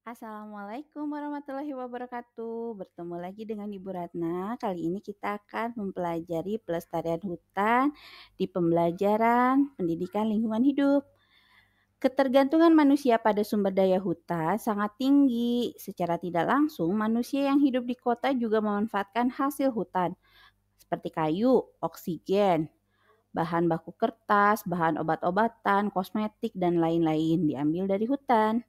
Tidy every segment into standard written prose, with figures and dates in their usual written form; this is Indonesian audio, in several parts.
Assalamualaikum warahmatullahi wabarakatuh. Bertemu lagi dengan Ibu Ratna. Kali ini kita akan mempelajari pelestarian hutan di pembelajaran pendidikan lingkungan hidup. Ketergantungan manusia pada sumber daya hutan sangat tinggi. Secara tidak langsung, manusia yang hidup di kota juga memanfaatkan hasil hutan, seperti kayu, oksigen, bahan baku kertas, bahan obat-obatan, kosmetik, dan lain-lain diambil dari hutan.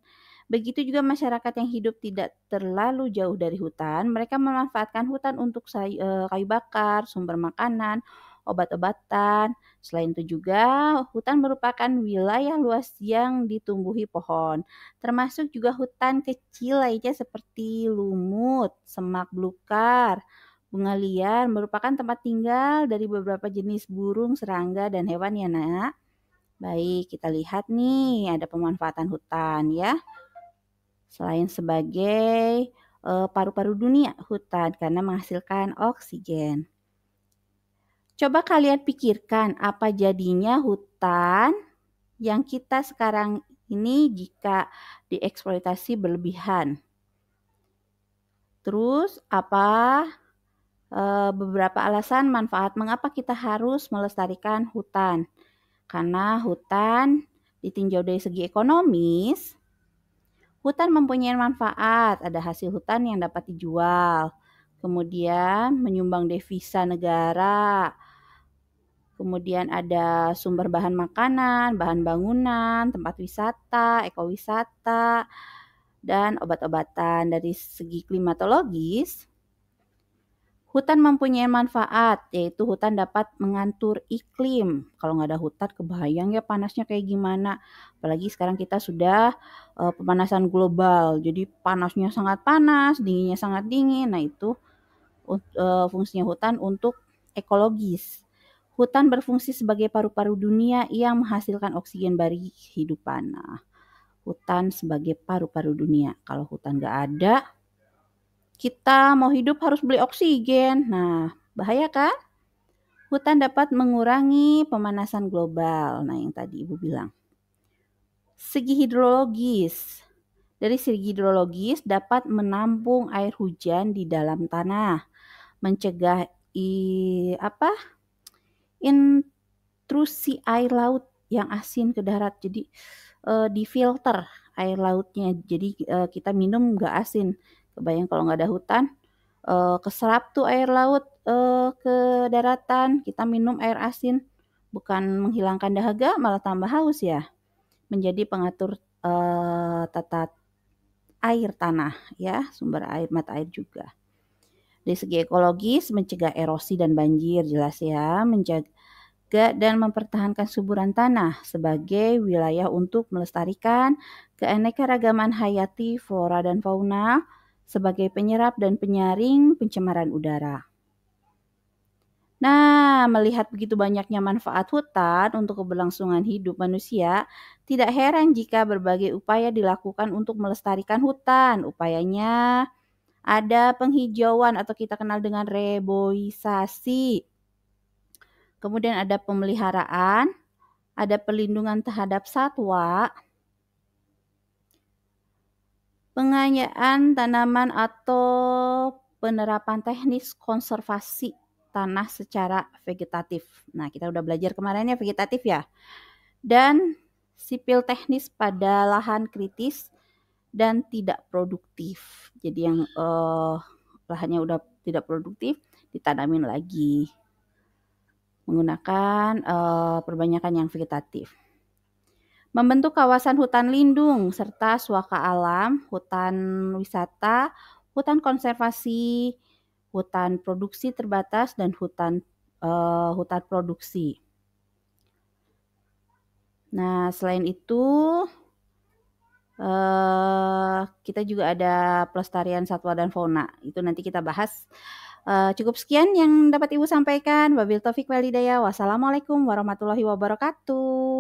Begitu juga masyarakat yang hidup tidak terlalu jauh dari hutan, mereka memanfaatkan hutan untuk kayu bakar, sumber makanan, obat-obatan. Selain itu juga, hutan merupakan wilayah luas yang ditumbuhi pohon, termasuk juga hutan kecil lainnya seperti lumut, semak belukar, bunga liar merupakan tempat tinggal dari beberapa jenis burung, serangga, dan hewan ya nak. Baik, kita lihat nih ada pemanfaatan hutan ya. Selain sebagai paru-paru dunia, hutan karena menghasilkan oksigen. Coba kalian pikirkan apa jadinya hutan yang kita sekarang ini jika dieksploitasi berlebihan. Terus apa beberapa alasan manfaat mengapa kita harus melestarikan hutan? Karena hutan ditinjau dari segi ekonomis, hutan mempunyai manfaat, ada hasil hutan yang dapat dijual, kemudian menyumbang devisa negara, kemudian ada sumber bahan makanan, bahan bangunan, tempat wisata, ekowisata, dan obat-obatan. Dari segi klimatologis, hutan mempunyai manfaat, yaitu hutan dapat mengatur iklim. Kalau nggak ada hutan, kebayang ya panasnya kayak gimana. Apalagi sekarang kita sudah pemanasan global, jadi panasnya sangat panas, dinginnya sangat dingin. Nah itu fungsinya hutan untuk ekologis. Hutan berfungsi sebagai paru-paru dunia yang menghasilkan oksigen bagi kehidupan. Nah, hutan sebagai paru-paru dunia. Kalau hutan nggak ada, kita mau hidup harus beli oksigen. Nah, bahaya kan? Hutan dapat mengurangi pemanasan global. Nah, yang tadi Ibu bilang. Segi hidrologis. Dari segi hidrologis dapat menampung air hujan di dalam tanah, mencegah intrusi air laut yang asin ke darat. Jadi difilter air lautnya. Jadi kita minum nggak asin. Kebayang kalau nggak ada hutan, keserap tuh air laut ke daratan, kita minum air asin, bukan menghilangkan dahaga, malah tambah haus ya. Menjadi pengatur tata air tanah ya, sumber air, mata air juga. Dari segi ekologis, mencegah erosi dan banjir, jelas ya, menjaga dan mempertahankan suburan tanah sebagai wilayah untuk melestarikan keanekaragaman hayati flora dan fauna, sebagai penyerap dan penyaring pencemaran udara. Nah, melihat begitu banyaknya manfaat hutan untuk keberlangsungan hidup manusia, tidak heran jika berbagai upaya dilakukan untuk melestarikan hutan. Upayanya ada penghijauan atau kita kenal dengan reboisasi. Kemudian ada pemeliharaan, ada perlindungan terhadap satwa, pengayaan tanaman atau penerapan teknis konservasi tanah secara vegetatif. Nah, kita udah belajar kemarin ya vegetatif ya. Dan sipil teknis pada lahan kritis dan tidak produktif. Jadi yang lahannya udah tidak produktif, ditanamin lagi menggunakan perbanyakan yang vegetatif. Membentuk kawasan hutan lindung serta suaka alam, hutan wisata, hutan konservasi, hutan produksi terbatas, dan hutan produksi. Nah, selain itu kita juga ada pelestarian satwa dan fauna. Itu nanti kita bahas. Cukup sekian yang dapat Ibu sampaikan. Wabil taufik wal hidayah. Wassalamualaikum warahmatullahi wabarakatuh.